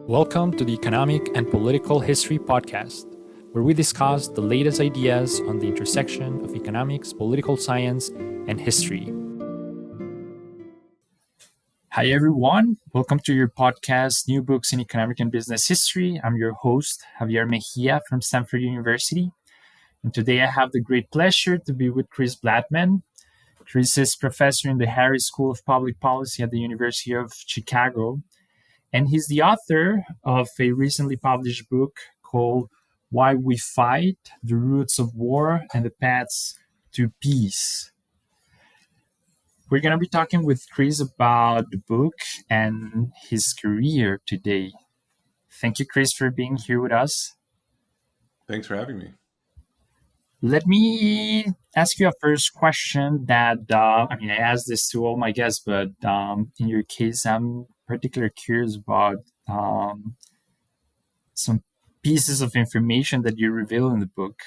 Welcome to the Economic and Political History Podcast, where we discuss the latest ideas on the intersection of economics, political science, and history. Hi, everyone. Welcome to your podcast, New Books in Economic and Business History. I'm your host, Javier Mejia from Stanford University. And today I have the great pleasure to be with Chris Blattman. Chris is professor in the Harris School of Public Policy at the University of Chicago. And he's the author of a recently published book called Why We Fight, The Roots of War and the Paths to Peace. We're going to be talking with Chris about the book and his career today. Thank you, Chris, for being here with us. Thanks for having me. Let me ask you a first question that, I asked this to all my guests, but in your case, I'm particularly curious about some pieces of information that you reveal in the book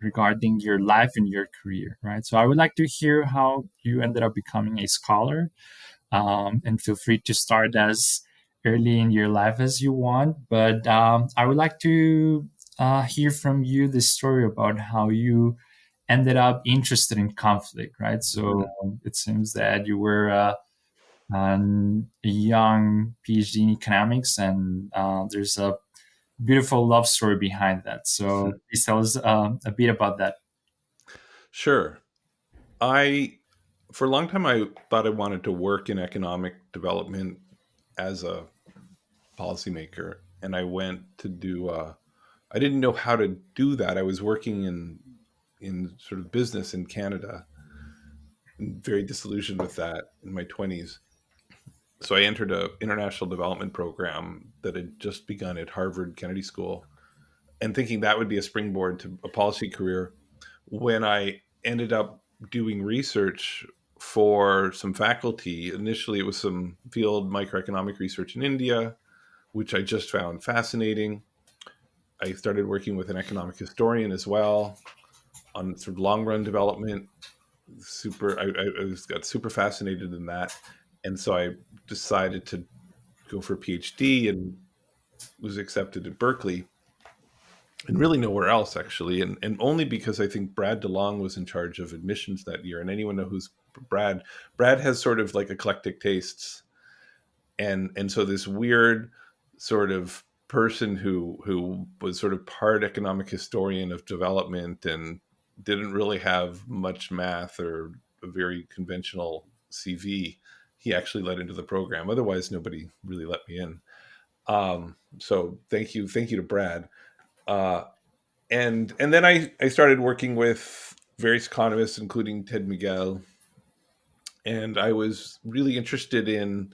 regarding your life and your career, right? So I would like to hear how you ended up becoming a scholar, and feel free to start as early in your life as you want. But I would like to hear from you the story about how you ended up interested in conflict, right? So it seems that you were a young PhD in economics, and there's a beautiful love story behind that. So please tell us a bit about that. Sure. For a long time, I thought I wanted to work in economic development as a policymaker, and I went to do. I didn't know how to do that. I was working in sort of business in Canada, and very disillusioned with that in my 20s. So I entered a international development program that had just begun at Harvard Kennedy School, and thinking that would be a springboard to a policy career. When I ended up doing research for some faculty, initially it was some field microeconomic research in India, which I just found fascinating. I started working with an economic historian as well on sort of long run development. Got super fascinated in that. And so I decided to go for a PhD and was accepted at Berkeley, and really nowhere else actually, and only because I think Brad DeLong was in charge of admissions that year. And anyone know who's Brad? Brad has sort of like eclectic tastes, and so this weird sort of person who was sort of part economic historian of development and didn't really have much math or a very conventional CV. He actually let into the program. Otherwise, nobody really let me in. So thank you to Brad. Uh, and then I started working with various economists, including Ted Miguel, and I was really interested in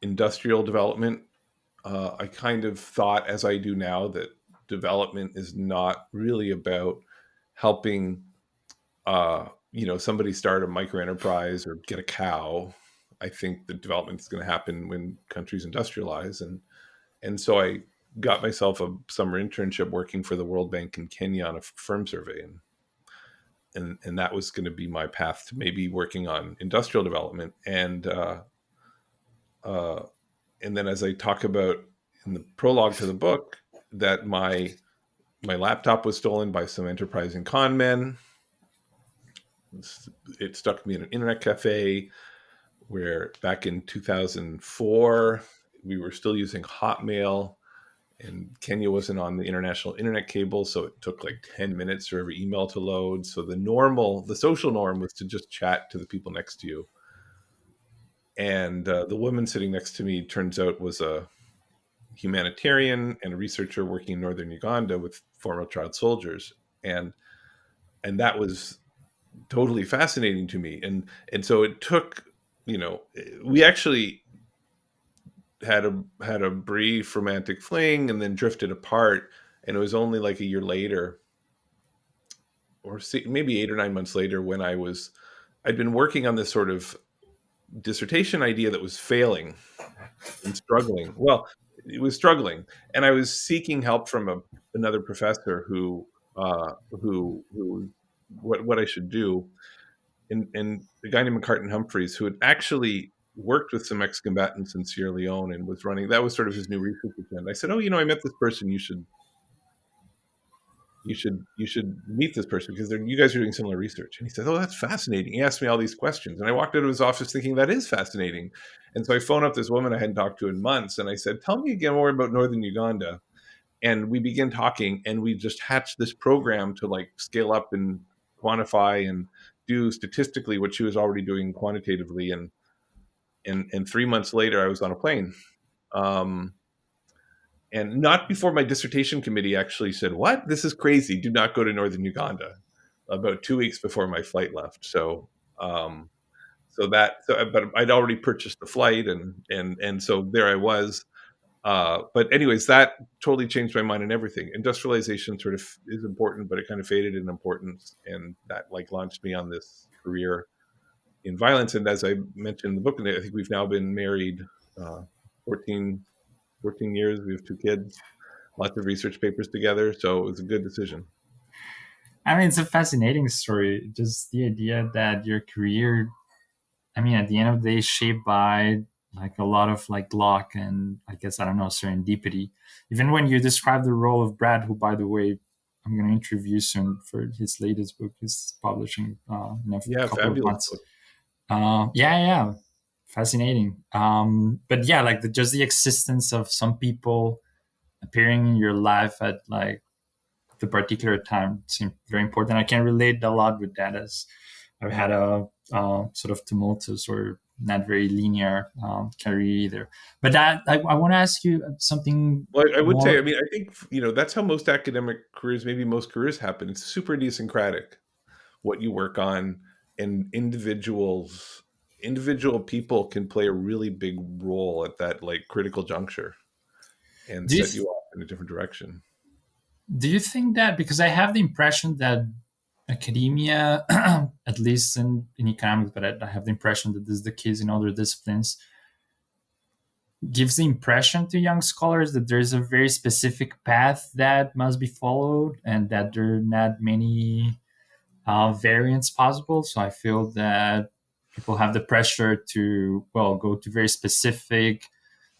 industrial development. I kind of thought, as I do now, that development is not really about helping, somebody start a micro enterprise or get a cow. I think the development is going to happen when countries industrialize, and so I got myself a summer internship working for the World Bank in Kenya on a firm survey, and that was going to be my path to maybe working on industrial development. Uh, and then, as I talk about in the prologue to the book, that my laptop was stolen by some enterprising con men. It stuck me in an internet cafe where back in 2004 we were still using Hotmail, and Kenya wasn't on the international internet cable, so it took like 10 minutes for every email to load. So the social norm was to just chat to the people next to you. And the woman sitting next to me turns out was a humanitarian and a researcher working in northern Uganda with former child soldiers, and that was totally fascinating to me. And so it took, we actually had a brief romantic fling and then drifted apart. And it was only like a year later, or maybe 8 or 9 months later, when I'd been working on this sort of dissertation idea that was failing and struggling. Well, it was struggling, and I was seeking help from another professor who what I should do, and a guy named McCartan Humphreys, who had actually worked with some ex-combatants in Sierra Leone and was running. That was sort of his new research agenda. I said, "Oh, I met this person. You should meet this person because you guys are doing similar research." And he said, "Oh, that's fascinating." He asked me all these questions, and I walked out of his office thinking that is fascinating. And so I phoned up this woman I hadn't talked to in months, and I said, "Tell me again more about northern Uganda." And we began talking, and we just hatched this program to like scale up and quantify and do statistically what she was already doing quantitatively. And 3 months later, I was on a plane. Um, and not before my dissertation committee actually said, "What? This is crazy. Do not go to northern Uganda." About 2 weeks before my flight left. Um, but I'd already purchased the flight, and so there I was. But anyways, that totally changed my mind on everything. Industrialization sort of is important, but it kind of faded in importance, and that like launched me on this career in violence. And as I mentioned in the book, and I think we've now been married uh, 14, 14 years. We have 2 kids, lots of research papers together. So it was a good decision. I mean, it's a fascinating story. Just the idea that your career, I mean, at the end of the day, is shaped by like a lot of like luck and I guess, I don't know, serendipity. Even when you describe the role of Brad, who, by the way, I'm going to interview soon for his latest book, he's publishing in a Yeah, couple of fabulous months. book. Yeah, fascinating. But yeah, like just the existence of some people appearing in your life at like the particular time seemed very important. I can relate a lot with that as I've had a sort of tumultuous or not very linear career either. But that I want to ask you something Well, I would say, more. I mean, I think, that's how most academic careers, maybe most careers happen. It's super idiosyncratic what you work on, and individual people can play a really big role at that like critical juncture and Do you set you off in a different direction. do you think that because I have the impression that academia, at least in economics, but I have the impression that this is the case in other disciplines, gives the impression to young scholars that there's a very specific path that must be followed and that there are not many variants possible. So I feel that people have the pressure to, well, go to very specific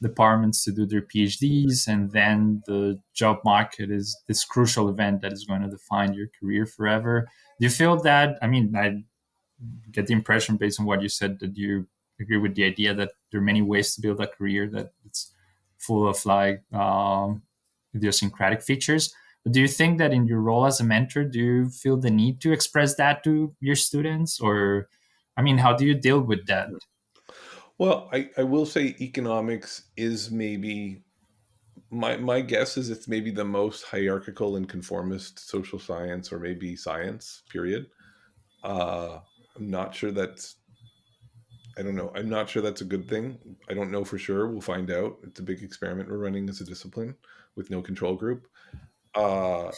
departments to do their PhDs, and then the job market is this crucial event that is going to define your career forever. Do you feel that? I mean, I get the impression based on what you said that you agree with the idea that there are many ways to build a career that it's full of like idiosyncratic features. But do you think that in your role as a mentor, do you feel the need to express that to your students, or I mean, how do you deal with that? Well, I will say economics is maybe my guess is it's maybe the most hierarchical and conformist social science, or maybe science, period. Uh, I'm not sure that's I don't know. I'm not sure that's a good thing. I don't know for sure. We'll find out. It's a big experiment we're running as a discipline with no control group. Uh,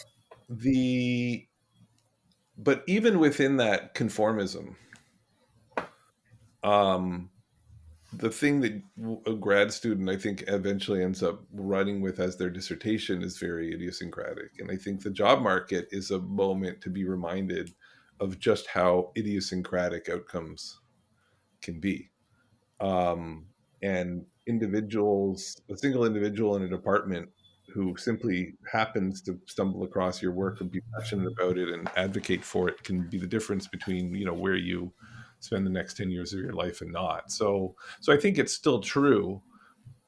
the but even within that conformism, um, the thing that a grad student I think eventually ends up running with as their dissertation is very idiosyncratic, and I think the job market is a moment to be reminded of just how idiosyncratic outcomes can be. And a single individual in a department who simply happens to stumble across your work and be passionate about it and advocate for it can be the difference between where you spend the next 10 years of your life and not. So I think it's still true,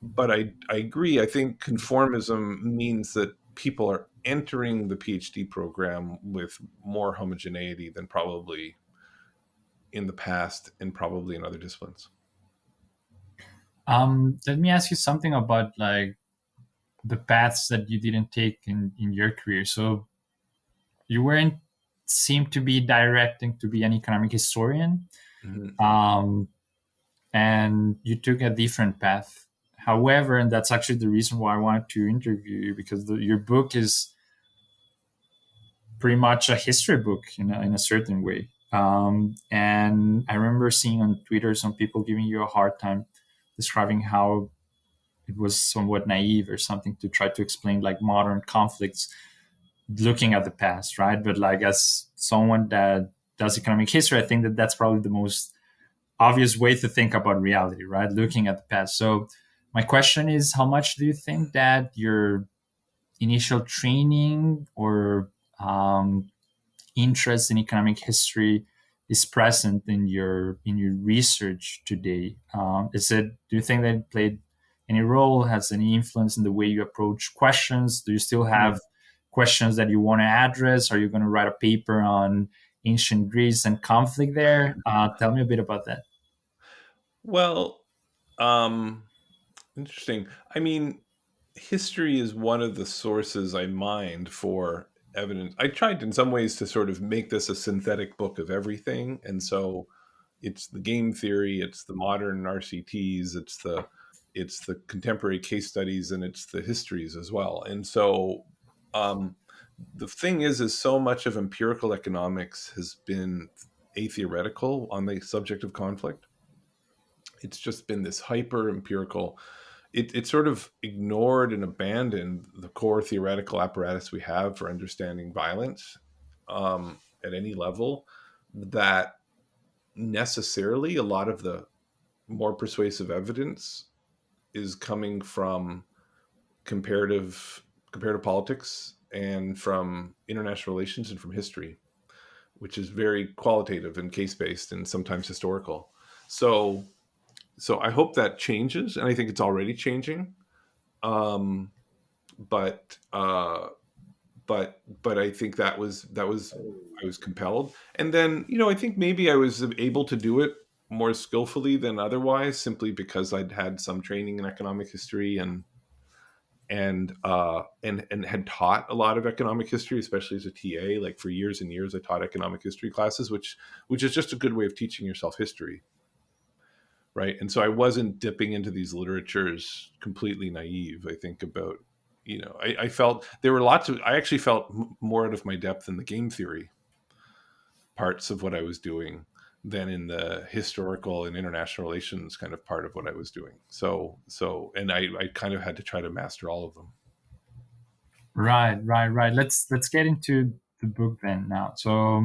but I agree. I think conformism means that people are entering the PhD program with more homogeneity than probably in the past and probably in other disciplines. Let me ask you something about like the paths that you didn't take in your career. So you weren't seem to be directing to be an economic historian, Mhm. um, and you took a different path. However, and that's actually the reason why I wanted to interview you because your book is pretty much a history book in a certain way. And I remember seeing on Twitter some people giving you a hard time describing how it was somewhat naive or something to try to explain like modern conflicts looking at the past, right? But like as someone that does economic history, I think that that's probably the most obvious way to think about reality, right? Looking at the past. So my question is, how much do you think that your initial training or interest in economic history is present in your research today? Is it? Do you think that it played any role? Has any influence in the way you approach questions? Do you still Mhm. have questions that you want to address? Are you going to write a paper on ancient Greece and conflict there? Tell me a bit about that. Well, um, interesting. I mean, history is one of the sources I mined for evidence. I tried in some ways to sort of make this a synthetic book of everything, and so it's the game theory, it's the modern RCTs, it's the contemporary case studies, and it's the histories as well. And so um, the thing is so much of empirical economics has been atheoretical on the subject of conflict. It's just been this hyper empirical. It sort of ignored and abandoned the core theoretical apparatus we have for understanding violence at any level. That necessarily a lot of the more persuasive evidence is coming from comparative comparative politics and from international relations and from history, which is very qualitative and case based and sometimes historical. So I hope that changes, and I think it's already changing. Um, but I think that was I was compelled, and then I think maybe I was able to do it more skillfully than otherwise, simply because I'd had some training in economic history and had taught a lot of economic history, especially as a TA. Like for years and years, I taught economic history classes, which is just a good way of teaching yourself history, right? And so I wasn't dipping into these literatures completely naive. I think about, I felt there were lots of, I actually felt more out of my depth in the game theory parts of what I was doing than in the historical and international relations kind of part of what I was doing. And I kind of had to try to master all of them. Right, right, right. Let's get into the book then now. So,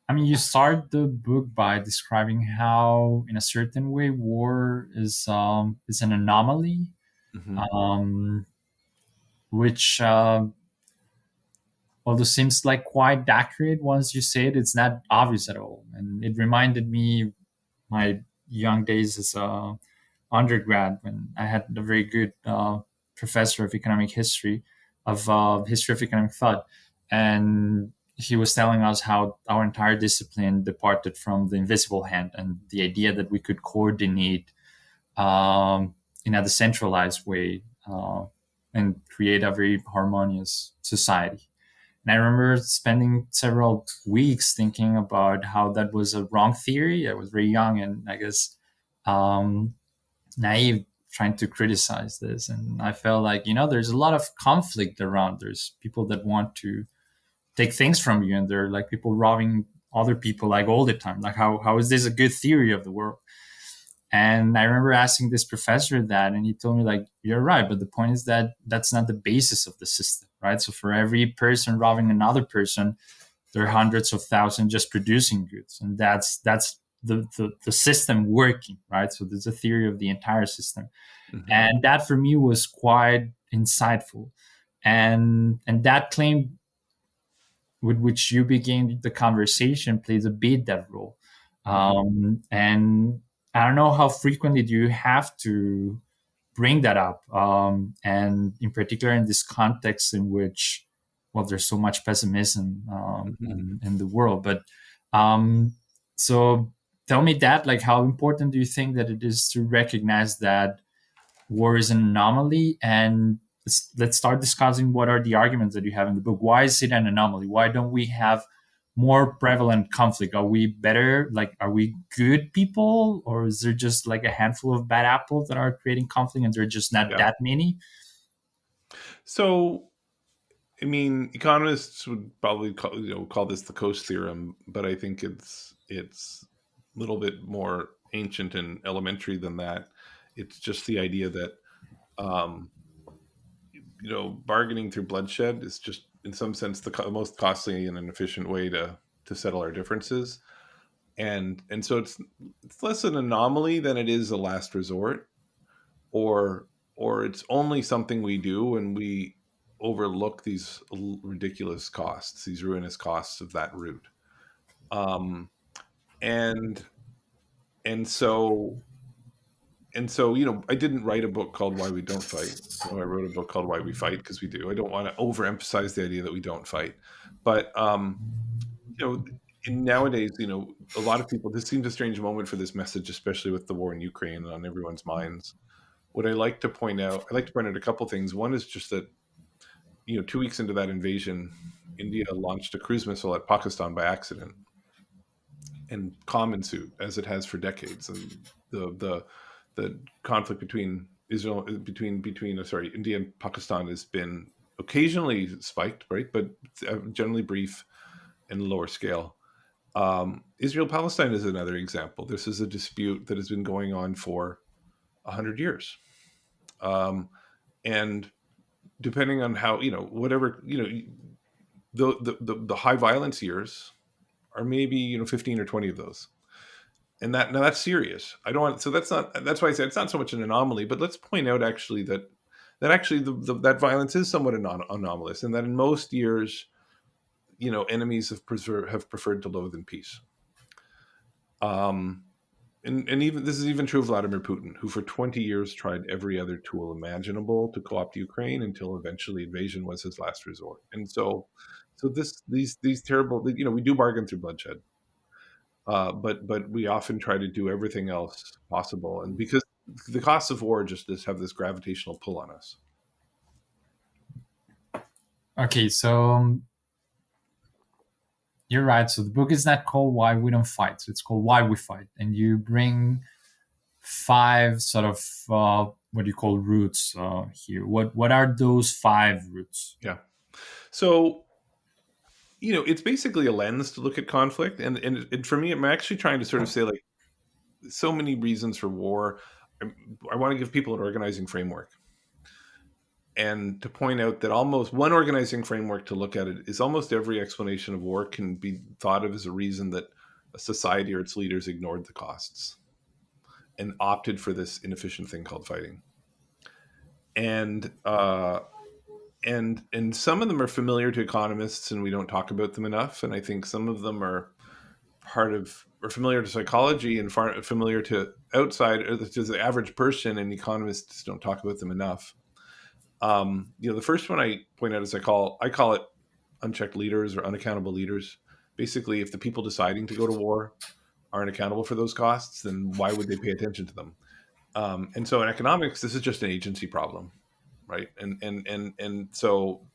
I mean, you start the book by describing how, in a certain way, war is an anomaly, Hmm. um, which although seems like quite accurate once you say it, it's not obvious at all. And it reminded me my young days as a undergrad when I had a very good professor of economic history, of history of economic thought, and he was telling us how our entire discipline departed from the invisible hand and the idea that we could coordinate in a decentralized way and create a very harmonious society. And I remember spending several weeks thinking about how that was a wrong theory. I was very young and I guess um, naive, trying to criticize this. And I felt like, there's a lot of conflict around. There's people that want to take things from you, and they're like people robbing other people like all the time. Like, how is this a good theory of the world? And I remember asking this professor that, and he told me, like, you're right, but the point is that that's not the basis of the system, right? So for every person robbing another person, there are hundreds of thousands just producing goods, and that's the system working, right? So there's a theory of the entire system, Hmm. and that for me was quite insightful, and that claim with which you begin the conversation plays a bit that role. Hmm. And I don't know how frequently do you have to bring that up, and in particular in this context in which, well, there's so much pessimism Hmm. in the world. But um, so tell me that, like, how important do you think that it is to recognize that war is an anomaly, and let's start discussing what are the arguments that you have in the book. Why is it an anomaly? Why don't we have more prevalent conflict? Are we better, like, are we good people, or is there just like a handful of bad apples that are creating conflict and there are just not Yeah. that many? So I mean, economists would probably call this the Coase theorem, but I think it's a little bit more ancient and elementary than that. It's just the idea that um, bargaining through bloodshed is just, in some sense, the most costly and inefficient way to settle our differences. and so it's less an anomaly than it is a last resort, or it's only something we do when we overlook these ridiculous costs, these ruinous costs of that route. Um, and and so I didn't write a book called Why We Don't Fight. I wrote a book called Why We Fight, because we do. I don't want to overemphasize the idea that we don't fight, but you know, nowadays, a lot of people. This seems a strange moment for this message, especially with the war in Ukraine on everyone's minds. What I like to point out a couple things. One is just that 2 weeks into that invasion, India launched a cruise missile at Pakistan by accident, and calm ensued, as it has for decades. And the conflict between India and Pakistan has been occasionally spiked, right, but generally brief and lower scale. Israel Palestine is another example. This is a dispute that has been going on for 100 years, um, and depending on how whatever the high violence years are maybe 15 or 20 of those. And that now that's serious. I don't want, so that's why I said it's not so much an anomaly, but let's point out actually that actually that violence is somewhat anomalous, and that in most years, enemies have preferred to loathe in peace. Um, and even this is even true of Vladimir Putin, who for 20 years tried every other tool imaginable to co-opt Ukraine until eventually invasion was his last resort. And so these terrible, we do bargain through bloodshed, but we often try to do everything else possible, and because the costs of war just have this gravitational pull on us. Okay, so you're right. So the book is not called Why We Don't Fight. So it's called Why We Fight. And you bring five sort of what do you call roots here. What are those five roots? Yeah. So it's basically a lens to look at conflict, and for me, I'm actually trying to sort of say, like, so many reasons for war. I want to give people an organizing framework, and to point out that almost one organizing framework to look at it is almost every explanation of war can be thought of as a reason that a society or its leaders ignored the costs and opted for this inefficient thing called fighting. And and some of them are familiar to economists, and we don't talk about them enough. And I think some of them are familiar to psychology and familiar to to the average person, and economists don't talk about them enough. The first one I point out is I call it unchecked leaders or unaccountable leaders. Basically, if the people deciding to go to war aren't accountable for those costs, then why would they pay attention to them? And so in economics, this is just an agency problem, right? And so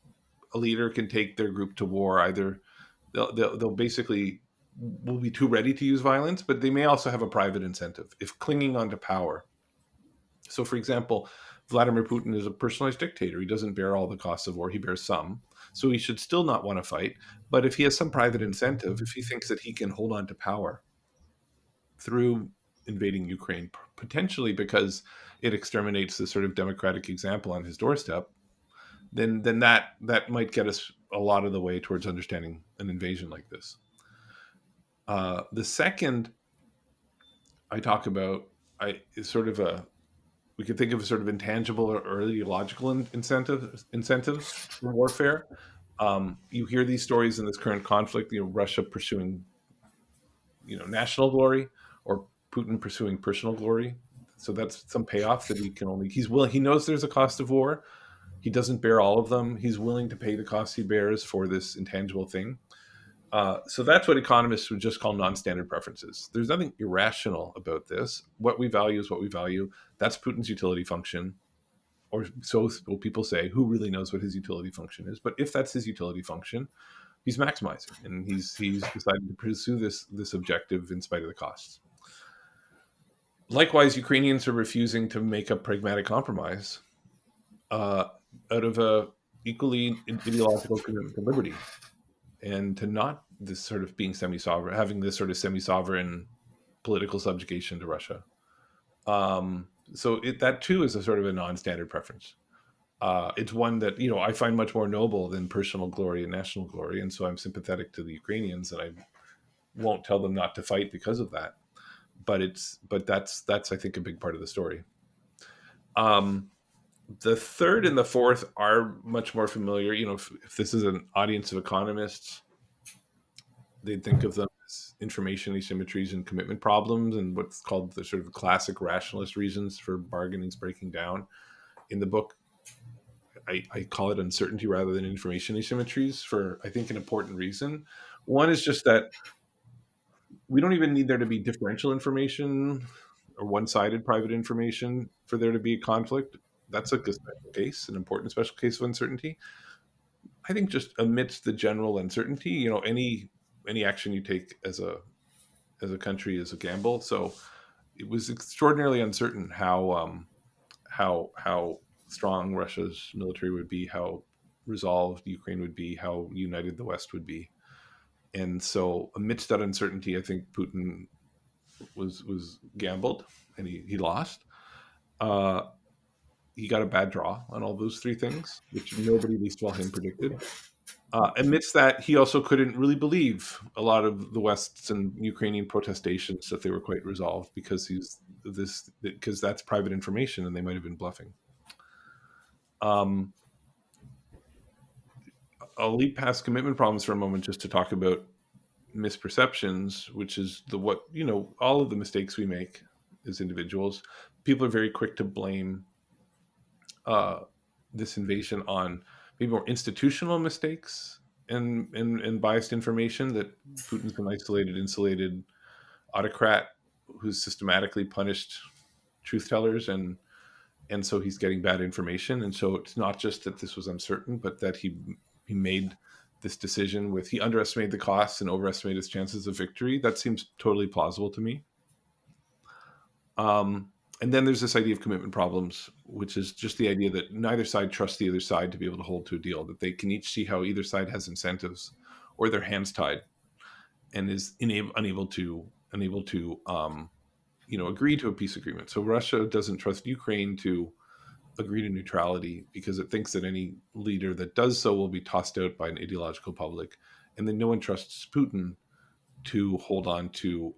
a leader can take their group to war. Either they'll basically will be too ready to use violence, but they may also have a private incentive if clinging onto power. So, for example, Vladimir Putin is a personalized dictator. He doesn't bear all the costs of war, he bears some. So he should still not want to fight. But if he has some private incentive, if he thinks that he can hold on to power through invading Ukraine, potentially because it exterminates the sort of democratic example on his doorstep, then that might get us a lot of the way towards understanding an invasion like this. The second I talk about, is sort of we could think of a sort of intangible or ideological incentives for warfare. You hear these stories in this current conflict, Russia pursuing, national glory, or Putin pursuing personal glory. So that's some payoff that he knows there's a cost of war. He doesn't bear all of them. He's willing to pay the cost he bears for this intangible thing. So that's what economists would just call non-standard preferences. There's nothing irrational about this. What we value is what we value. That's Putin's utility function, or so will people say. Who really knows what his utility function is? But if that's his utility function, he's maximizing, and he's decided to pursue this objective in spite of the costs. Likewise, Ukrainians are refusing to make a pragmatic compromise out of a equally ideological commitment to liberty, and to not this sort of being semi-sovereign, having this sort of semi-sovereign political subjugation to Russia. So that too is a sort of a non-standard preference. It's one that I find much more noble than personal glory and national glory, and so I'm sympathetic to the Ukrainians, and won't tell them not to fight because of that. But that's I think a big part of the story. Um, the third and the fourth are much more familiar. If this is an audience of economists, they'd think of them as information asymmetries and commitment problems, and what's called the sort of classic rationalist reasons for bargaining's breaking down. In the book, I call it uncertainty rather than information asymmetries for, I think, an important reason. One is just that we don't even need there to be differential information or one-sided private information for there to be a conflict. That's like a special case, an important special case of uncertainty. I think just amidst the general uncertainty, any action you take as a country is a gamble. So it was extraordinarily uncertain how strong Russia's military would be, how resolved Ukraine would be, how united the West would be. And so amidst that uncertainty, I think Putin was gambled, and he lost. Uh, he got a bad draw on all those three things, which nobody, least of all him, predicted. Amidst that, he also couldn't really believe a lot of the West's and Ukrainian protestations that they were quite resolved, because that's private information and they might have been bluffing. Um, I'll leap past commitment problems for a moment just to talk about misperceptions, which is all of the mistakes we make as individuals. People are very quick to blame uh, this invasion on maybe more institutional mistakes and biased information, that Putin's an isolated, insulated autocrat who's systematically punished truth tellers, and so he's getting bad information. And so it's not just that this was uncertain, but that he made this decision he underestimated the costs and overestimated his chances of victory. That seems totally plausible to me. And then there's this idea of commitment problems, which is just the idea that neither side trusts the other side to be able to hold to a deal, that they can each see how either side has incentives or their hands tied, and is unable to agree to a peace agreement. So Russia doesn't trust Ukraine to agree to neutrality because it thinks that any leader that does so will be tossed out by an ideological public, and then no one trusts Putin to hold on to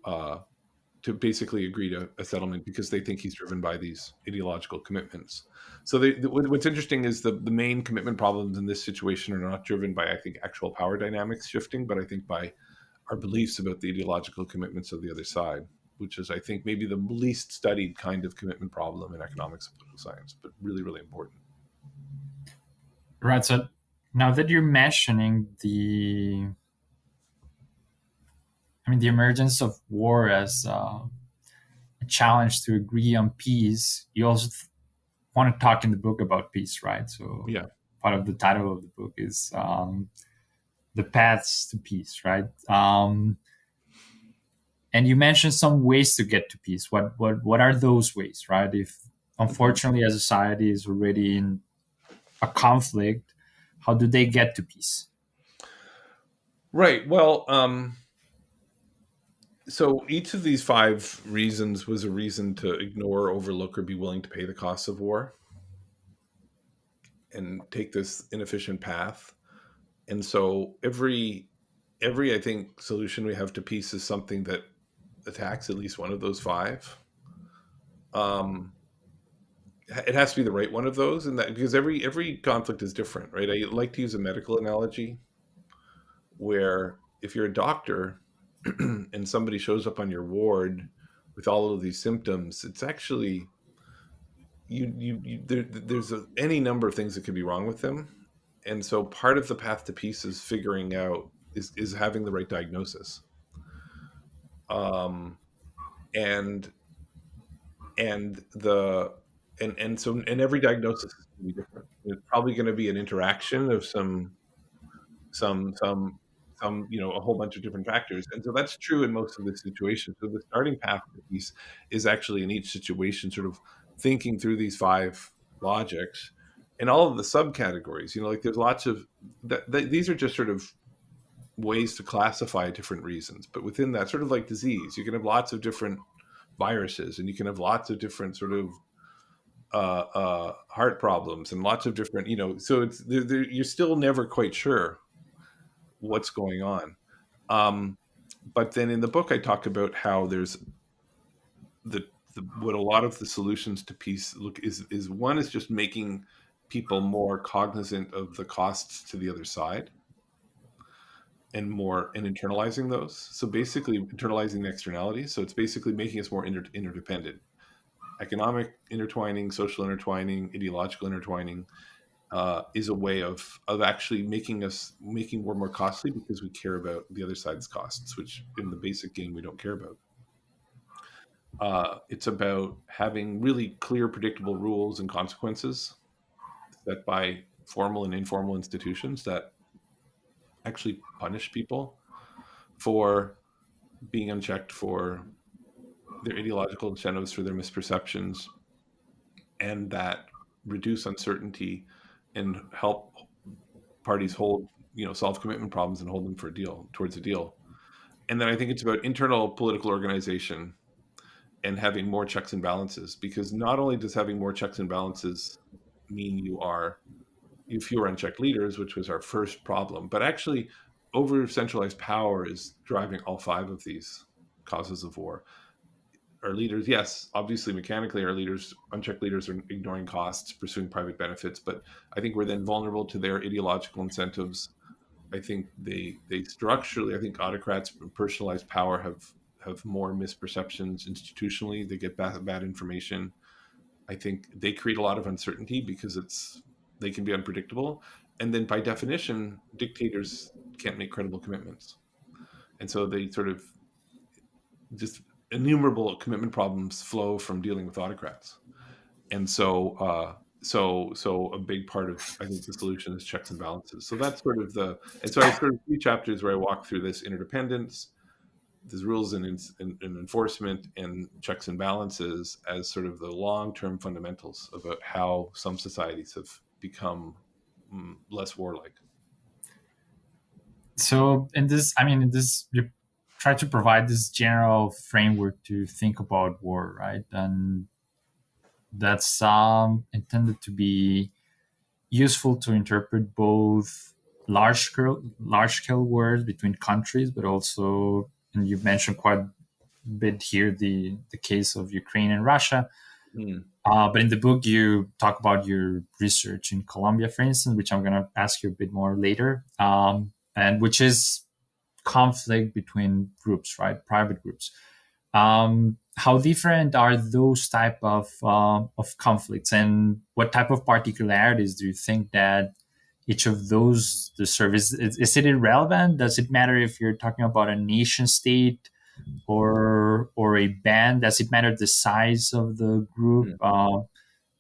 basically agree to a settlement because they think he's driven by these ideological commitments. So what's interesting is the main commitment problems in this situation are not driven by, I think, actual power dynamics shifting, but I think by our beliefs about the ideological commitments of the other side, which is, I think, maybe the least studied kind of commitment problem in economics and political science, but really, really important. Right. So now that you're mentioning the emergence of war as a challenge to agree on peace, you also want to talk in the book about peace, right? So Yeah. part of the title of the book is the paths to peace, right? And you mentioned some ways to get to peace. What are those ways, right? If unfortunately a society is already in a conflict, how do they get to peace? Right. Well, so each of these five reasons was a reason to ignore, overlook, or be willing to pay the costs of war and take this inefficient path. And so every I think solution we have to peace is something that attacks at least one of those five. Um, it has to be the right one of those, and that because every conflict is different, right? I like to use a medical analogy where if you're a doctor and somebody shows up on your ward with all of these symptoms, it's actually there's any number of things that could be wrong with them. And so part of the path to peace is figuring out is having the right diagnosis. Um, and and the and every diagnosis is going to be different. It's probably going to be an interaction of some some a whole bunch of different factors, and so that's true in most of the situations. So the starting path to peace is actually in each situation sort of thinking through these five logics and all of the subcategories. Like there's lots of these are just sort of ways to classify different reasons, but within that, sort of like disease, you can have lots of different viruses, and you can have lots of different sort of heart problems and lots of different, so you're still never quite sure what's going on. But then in the book, I talk about how there's the, what a lot of the solutions to peace look is one is just making people more cognizant of the costs to the other side and more and internalizing those. So basically, internalizing the externalities. So it's basically making us more interdependent. Economic intertwining, social intertwining, ideological intertwining is a way of actually making war more costly because we care about the other side's costs, which in the basic game we don't care about. It's about having really clear, predictable rules and consequences set by formal and informal institutions that actually punish people for being unchecked, for their ideological incentives, for their misperceptions, and that reduce uncertainty and help parties hold, solve commitment problems and hold them for a deal, towards a deal. And then I think it's about internal political organization and having more checks and balances, because not only does having more checks and balances mean you have fewer unchecked leaders, which was our first problem, but actually over centralized power is driving all five of these causes of war. Our leaders, yes, obviously mechanically our leaders, unchecked leaders, are ignoring costs, pursuing private benefits, but I think we're then vulnerable to their ideological incentives. I think they structurally, I think autocrats and personalized power have more misperceptions institutionally. They get bad information. I think they create a lot of uncertainty because they can be unpredictable, and then by definition, dictators can't make credible commitments, and so they sort of just innumerable commitment problems flow from dealing with autocrats. And so a big part of, I think, the solution is checks and balances. So that's sort of and so I have sort of three chapters where I walk through this interdependence, these rules and enforcement, and checks and balances as sort of the long-term fundamentals about how some societies have become less warlike. So in this, I mean, in this, you try to provide this general framework to think about war, right? And that's intended to be useful to interpret both large scale wars between countries, but also, and you've mentioned quite a bit here the case of Ukraine and Russia. Mm. But in the book, you talk about your research in Colombia, for instance, which I'm going to ask you a bit more later, and which is conflict between groups, right? Private groups. How different are those type of conflicts, and what type of particularities do you think that each of those deserve? Is it irrelevant? Does it matter if you're talking about a nation state or a band? Does it matter the size of the group? Mm.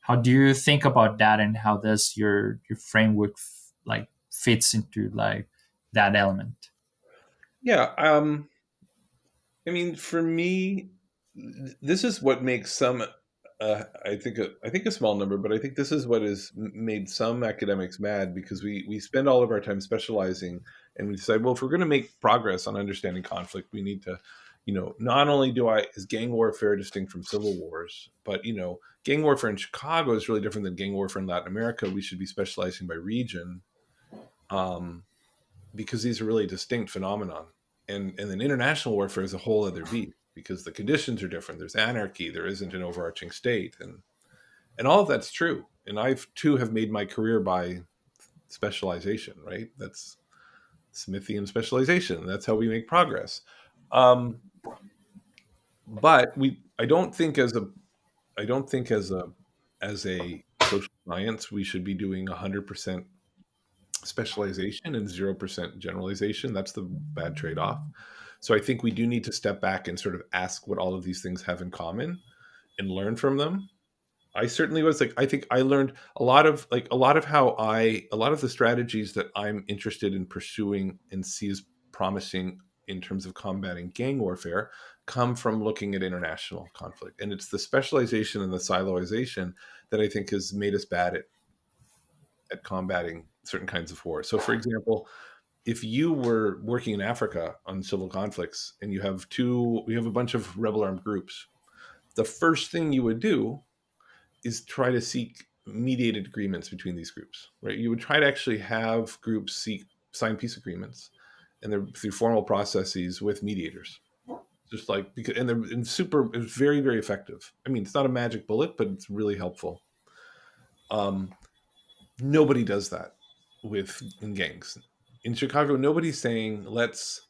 How do you think about that, and how does your framework like fits into like that element? Yeah. I mean, for me, this is what makes some, I think a small number, but I think this is what has made some academics mad, because we spend all of our time specializing, and we decide, well, if we're going to make progress on understanding conflict, we need to, not only is gang warfare distinct from civil wars, but gang warfare in Chicago is really different than gang warfare in Latin America. We should be specializing by region. Um, because these are really distinct phenomenon. And then international warfare is a whole other beast, because the conditions are different. There's anarchy. There isn't an overarching state, and all of that's true. And I've too have made my career by specialization. Right? That's Smithian specialization. That's how we make progress. Um, but I don't think as a social science we should be doing 100% specialization and 0% generalization. That's the bad trade-off. So I think we do need to step back and sort of ask what all of these things have in common and learn from them. I certainly was like, I think I learned a lot of the strategies that I'm interested in pursuing and see as promising in terms of combating gang warfare come from looking at international conflict. And it's the specialization and the siloization that I think has made us bad at combating certain kinds of war. So for example, if you were working in Africa on civil conflicts and you have a bunch of rebel armed groups, the first thing you would do is try to seek mediated agreements between these groups, right? You would try to actually have groups sign peace agreements, and they're through formal processes with mediators. Just like because and they're and super, it's very very effective. I mean, it's not a magic bullet, but it's really helpful. Um, Nobody does that with in gangs in Chicago. Nobody's saying let's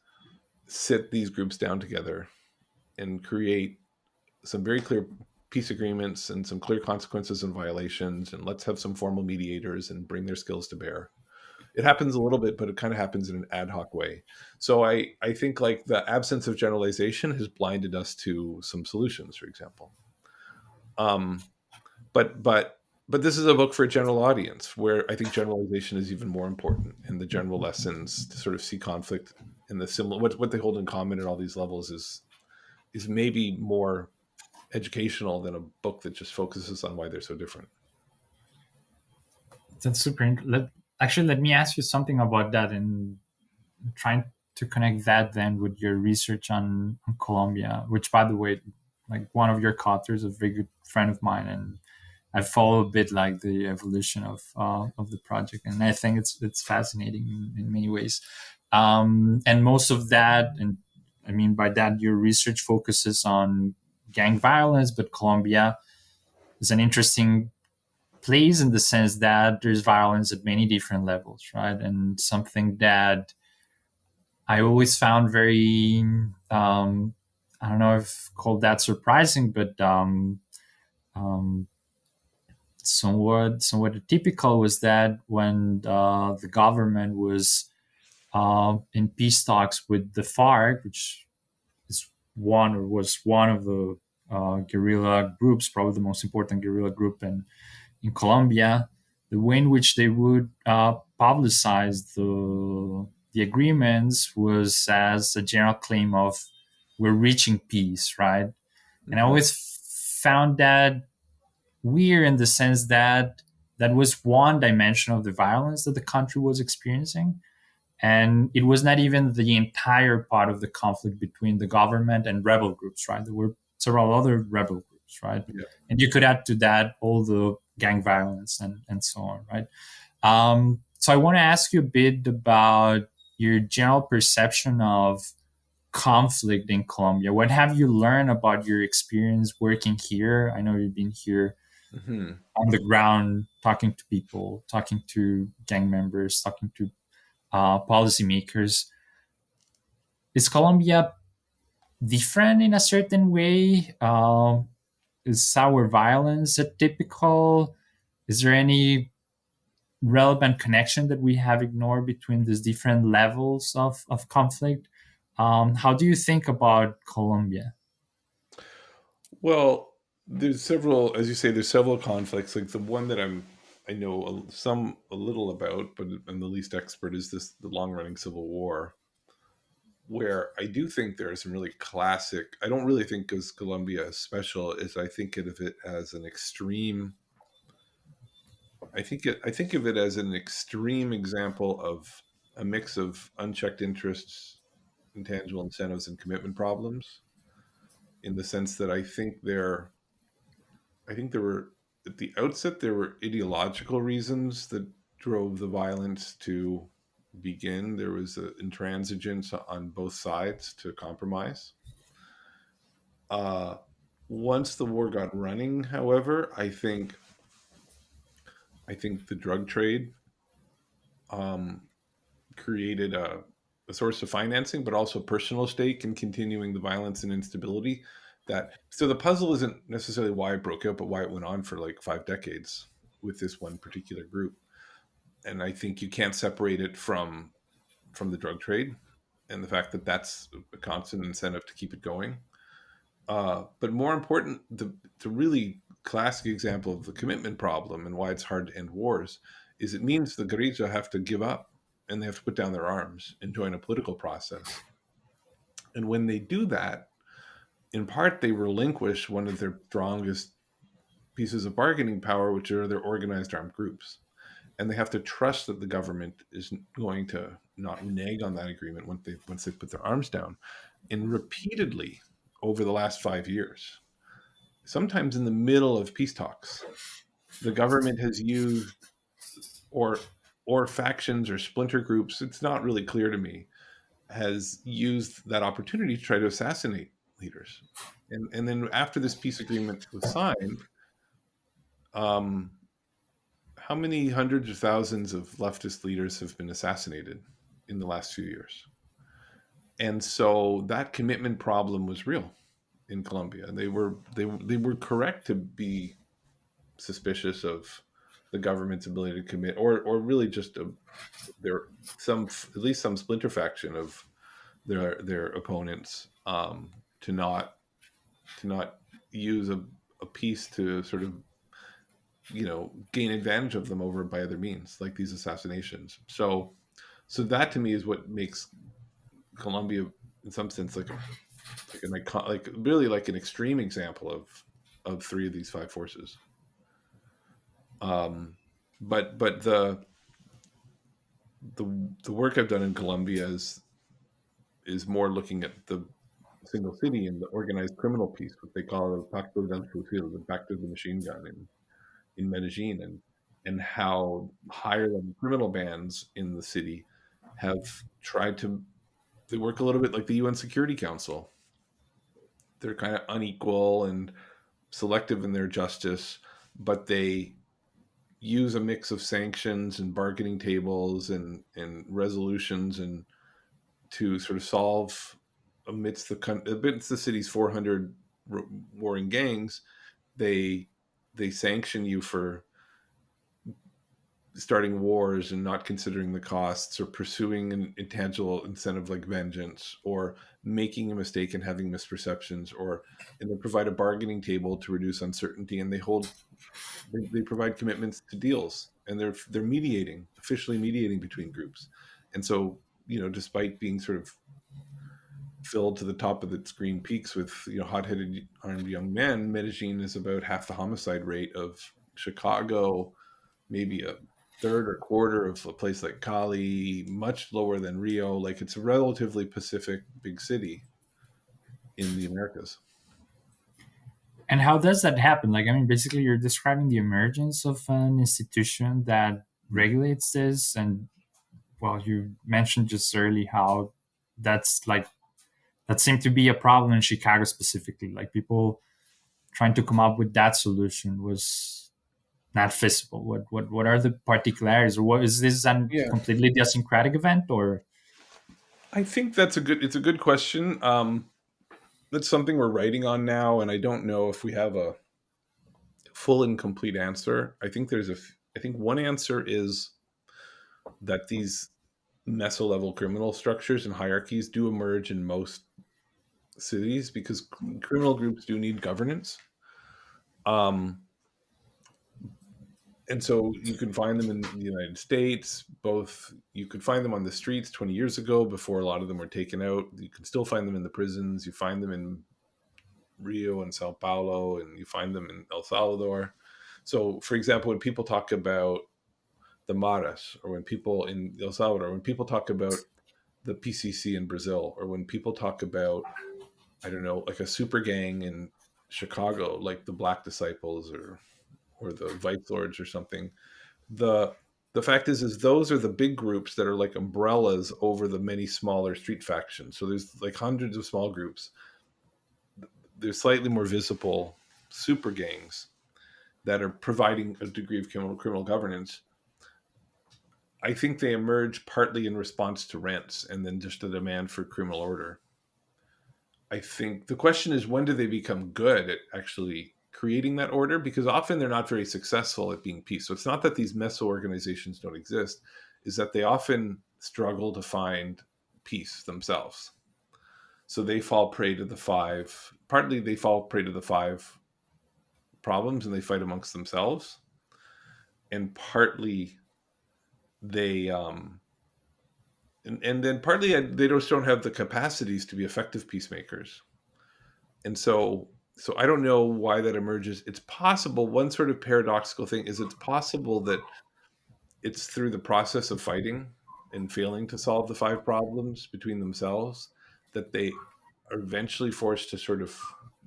sit these groups down together and create some very clear peace agreements and some clear consequences and violations, and let's have some formal mediators and bring their skills to bear. It happens a little bit, but it kind of happens in an ad hoc way. So I think like the absence of generalization has blinded us to some solutions, for example. Um, but this is a book for a general audience where I think generalization is even more important, and the general lessons to sort of see conflict and the similar what they hold in common at all these levels is maybe more educational than a book that just focuses on why they're so different. That's super. Actually, let me ask you something about that and trying to connect that then with your research on Colombia, which, by the way, like one of your co-authors, a very good friend of mine, and I follow a bit like the evolution of the project, and I think it's fascinating in many ways. And most of that, and I mean by that, your research focuses on gang violence, but Colombia is an interesting place in the sense that there's violence at many different levels, right? And something that I always found very, I don't know if called that surprising, but um, somewhat typical was that when the government was in peace talks with the FARC, which is one or was one of the guerrilla groups, probably the most important guerrilla group in Colombia, the way in which they would publicize the agreements was as a general claim of we're reaching peace, right? And I Mm-hmm. always found that weird in the sense that that was one dimension of the violence that the country was experiencing. And it was not even the entire part of the conflict between the government and rebel groups, right? There were several other rebel groups, right? Yeah. And you could add to that all the gang violence and so on, right? So I want to ask you a bit about your general perception of conflict in Colombia. What have you learned about your experience working here? I know you've been here Mm-hmm. on the ground, talking to people, talking to gang members, talking to policymakers. Is Colombia different in a certain way? Is our violence a typical? Is there any relevant connection that we have ignored between these different levels of conflict? How do you think about Colombia? Well, there's several, as you say, there's several conflicts. Like the one that I know a little about, but I'm the least expert is the long running civil war, where I do think there are some really classic. I don't really think of Colombia as special, as I think of it as an extreme. I think of it as an extreme example of a mix of unchecked interests, intangible incentives, and commitment problems. In the sense that I think there were at the outset there were ideological reasons that drove the violence to begin. There was an intransigence on both sides to compromise. Uh, Once the war got running, however, I think the drug trade um, created a source of financing, but also personal stake in continuing the violence and instability. That so the puzzle isn't necessarily why it broke out, but why it went on for like 5 decades with this one particular group. And I think you can't separate it from the drug trade and the fact that that's a constant incentive to keep it going. But more important, the really classic example of the commitment problem and why it's hard to end wars is it means the guerrilla have to give up and they have to put down their arms and join a political process. And when they do that, in part, they relinquish one of their strongest pieces of bargaining power, which are their organized armed groups. And they have to trust that the government is going to not renege on that agreement once they put their arms down. And repeatedly over the last 5 years, sometimes in the middle of peace talks, the government has used or or factions or splinter groups. It's not really clear to me. has used that opportunity to try to assassinate leaders. And then after this peace agreement was signed, um, how many hundreds of thousands of leftist leaders have been assassinated in the last few years? And so that commitment problem was real in Colombia. They were correct to be suspicious of the government's ability to commit, or really just there some at least some splinter faction of their opponents, to not use a piece to sort of gain advantage of them over by other means like these assassinations. So that to me is what makes Colombia in some sense like really like an extreme example of three of these five forces. But the work I've done in Colombia is more looking at the single city and the organized criminal piece, what they call the Pacto del Fusil, the Pact of the Machine Gun in Medellin, and how higher level criminal bands in the city have tried to they work a little bit like the UN Security Council. They're kind of unequal and selective in their justice, but they use a mix of sanctions and bargaining tables and resolutions and to sort of solve amidst the city's 400 warring gangs. They sanction you for starting wars and not considering the costs, or pursuing an intangible incentive like vengeance, or making a mistake and having misperceptions, and they provide a bargaining table to reduce uncertainty, and they provide commitments to deals, and they're officially mediating between groups. And so, despite being sort of filled to the top of its green peaks with hot-headed armed young men, Medellin is about half the homicide rate of Chicago, maybe a third or quarter of a place like Cali, much lower than Rio. Like, it's a relatively pacific big city in the Americas. And how does that happen? Like, I mean, basically, you're describing the emergence of an institution that regulates this. And, well, you mentioned just early how that's like, that seemed to be a problem in Chicago specifically. Like, people trying to come up with that solution was not feasible. What are the particularities, or what is this a Yeah, completely idiosyncratic event, or? I think it's a good question. That's something we're writing on now, and I don't know if we have a full and complete answer. I think one answer is that these meso-level criminal structures and hierarchies do emerge in most cities because criminal groups do need governance. Um, and so you can find them in the United States. Both you could find them on the streets 20 years ago before a lot of them were taken out. You can still find them in the prisons. You find them in Rio and Sao Paulo, and you find them in El Salvador. So, for example, when people talk about the Maras, or when people in El Salvador, when people talk about the PCC in Brazil, or when people talk about, I don't know, like a super gang in Chicago, like the Black Disciples or the Vice Lords or something, the the fact is those are the big groups that are like umbrellas over the many smaller street factions. So there's like hundreds of small groups. There's slightly more visible super gangs that are providing a degree of criminal governance. I think they emerge partly in response to rents and then just a demand for criminal order. I think the question is, when do they become good at actually creating that order? Because often they're not very successful at being peace. So it's not that these meso organizations don't exist, is that they often struggle to find peace themselves. So they fall prey to partly they fall prey to the five problems and they fight amongst themselves. And partly they, and then partly they just don't have the capacities to be effective peacemakers. And so I don't know why that emerges. It's possible. One sort of paradoxical thing is it's possible that it's through the process of fighting and failing to solve the five problems between themselves that they are eventually forced to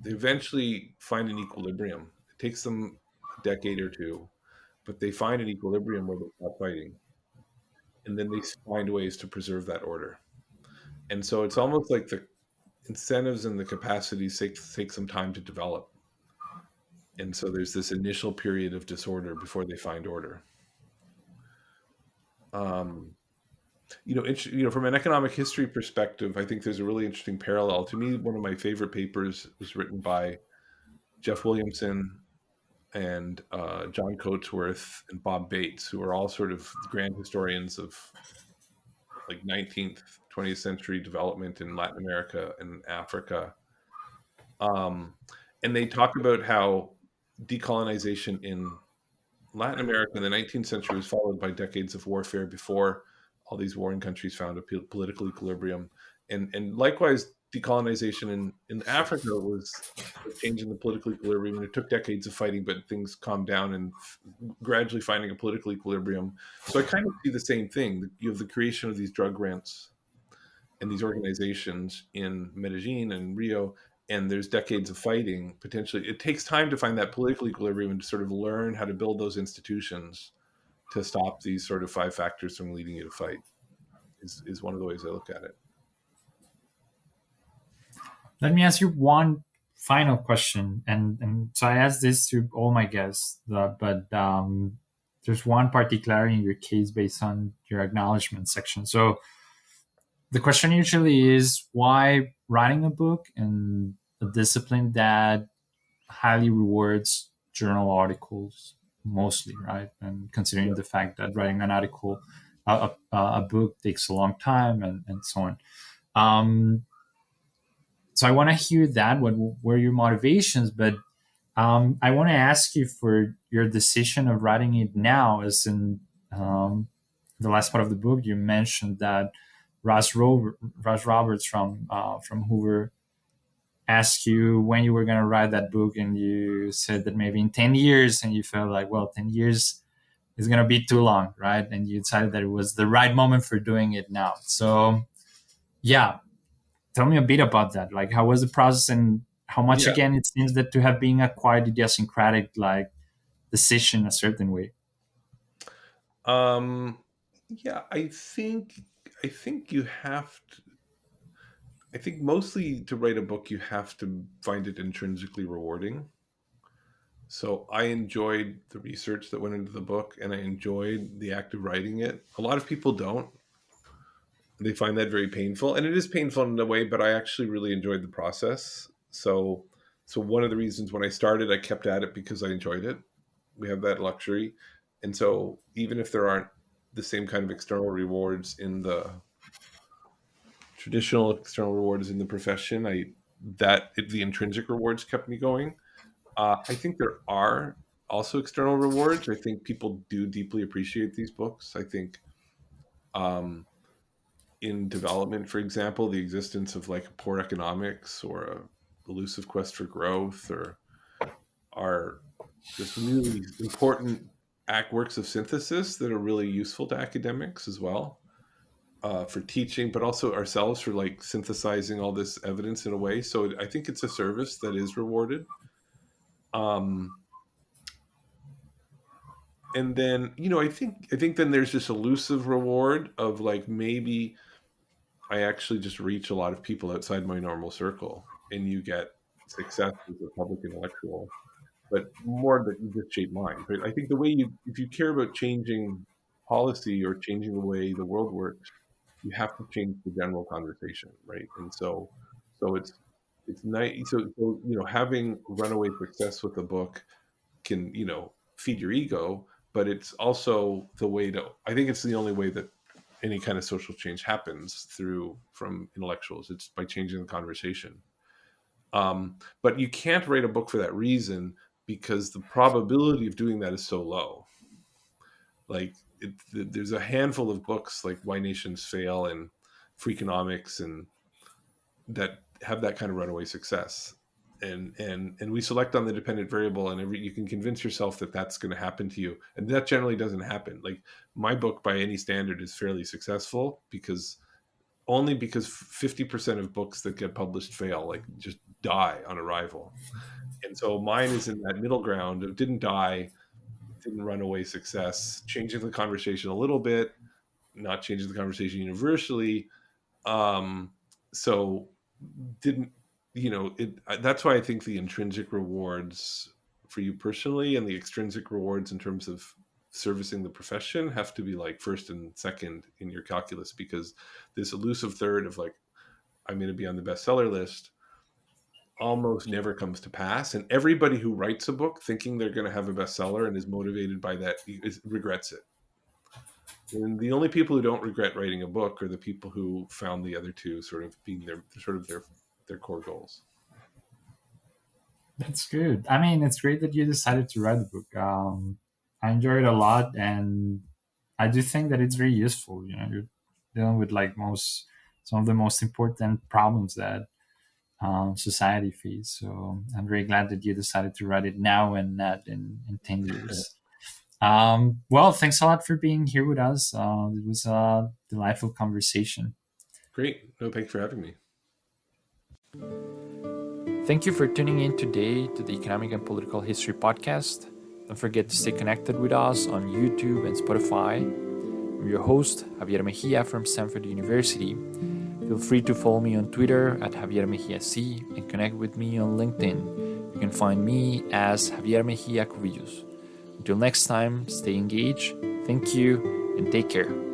they eventually find an equilibrium. It takes them a decade or two, but they find an equilibrium where they stop fighting, and then they find ways to preserve that order. And so it's almost like the incentives and the capacities take some time to develop. And so there's this initial period of disorder before they find order. Um, from an economic history perspective, I think there's a really interesting parallel. To me, one of my favorite papers was written by Jeff Williamson and John Coatsworth and Bob Bates, who are all sort of grand historians of like 19th, 20th century development in Latin America and Africa. Um, and they talk about how decolonization in Latin America in the 19th century was followed by decades of warfare before all these warring countries found a political equilibrium. And likewise, decolonization in Africa was changing the political equilibrium. And it took decades of fighting, but things calmed down and gradually finding a political equilibrium. So I kind of see the same thing. You have the creation of these drug rents and these organizations in Medellin and Rio, and there's decades of fighting. Potentially, it takes time to find that political equilibrium and to sort of learn how to build those institutions to stop these sort of five factors from leading you to fight. Is one of the ways I look at it. Let me ask you one final question, and so I ask this to all my guests, but there's one particular in your case based on your acknowledgement section. So the question usually is why writing a book and a discipline that highly rewards journal articles mostly, right? And considering Yeah. the fact that writing an article, a book takes a long time and so on. Um, so I want to hear that. What were your motivations? But I want to ask you for your decision of writing it now, as in the last part of the book, you mentioned that Ross Roberts from Hoover asked you when you were going to write that book, and you said that maybe in 10 years, and you felt like, well, 10 years is going to be too long, right? And you decided that it was the right moment for doing it now. So, yeah, tell me a bit about that. Like, how was the process, and how much, Yeah. again, it seems that to have been a quite idiosyncratic, like, decision a certain way. Um, yeah, I think you have to. I think mostly to write a book, you have to find it intrinsically rewarding. So I enjoyed the research that went into the book, and I enjoyed the act of writing it. A lot of people don't. They find that very painful, and it is painful in a way, but I actually really enjoyed the process. So one of the reasons when I started, I kept at it because I enjoyed it. We have that luxury. And so even if there aren't the same kind of external rewards in the traditional external rewards in the profession, the intrinsic rewards kept me going. I think there are also external rewards. I think people do deeply appreciate these books. I think um, in development, for example, the existence of like poor economics or a elusive quest for growth or are just really important works of synthesis that are really useful to academics as well, for teaching, but also ourselves for like synthesizing all this evidence in a way. So I think it's a service that is rewarded. Um, and then I think then there's this elusive reward of like maybe I actually just reach a lot of people outside my normal circle, and you get success as a public intellectual, but more that you just shape minds, right? I think if you care about changing policy or changing the way the world works, you have to change the general conversation, right? And so it's nice. So having runaway success with a book can feed your ego, but it's also the way to. I think it's the only way that any kind of social change happens through from intellectuals. It's by changing the conversation. But you can't write a book for that reason because the probability of doing that is so low. Like there's a handful of books like Why Nations Fail and Freakonomics and that have that kind of runaway success. And we select on the dependent variable, and you can convince yourself that that's going to happen to you, and that generally doesn't happen. Like my book, by any standard, is fairly successful because 50% of books that get published fail, like just die on arrival. And so mine is in that middle ground of didn't die, didn't run away success, changing the conversation a little bit, not changing the conversation universally, So didn't, that's why I think the intrinsic rewards for you personally and the extrinsic rewards in terms of servicing the profession have to be like first and second in your calculus, because this elusive third of like, I'm going to be on the bestseller list almost never comes to pass. And everybody who writes a book thinking they're going to have a bestseller and is motivated by that regrets it. And the only people who don't regret writing a book are the people who found the other two sort of being their core goals. That's good. I mean, it's great that you decided to write the book. I enjoy it a lot, and I do think that it's very useful. You're dealing with like some of the most important problems that society face. So I'm very glad that you decided to write it now and not in 10 years. Well, thanks a lot for being here with us. It was a delightful conversation. Great. No, thanks for having me. Thank you for tuning in today to the Economic and Political History Podcast. Don't forget to stay connected with us on YouTube and Spotify. I'm your host, Javier Mejia from Stanford University. Feel free to follow me on Twitter at Javier Mejia C and connect with me on LinkedIn. You can find me as Javier Mejia Cubillos. Until next time, stay engaged, thank you, and take care.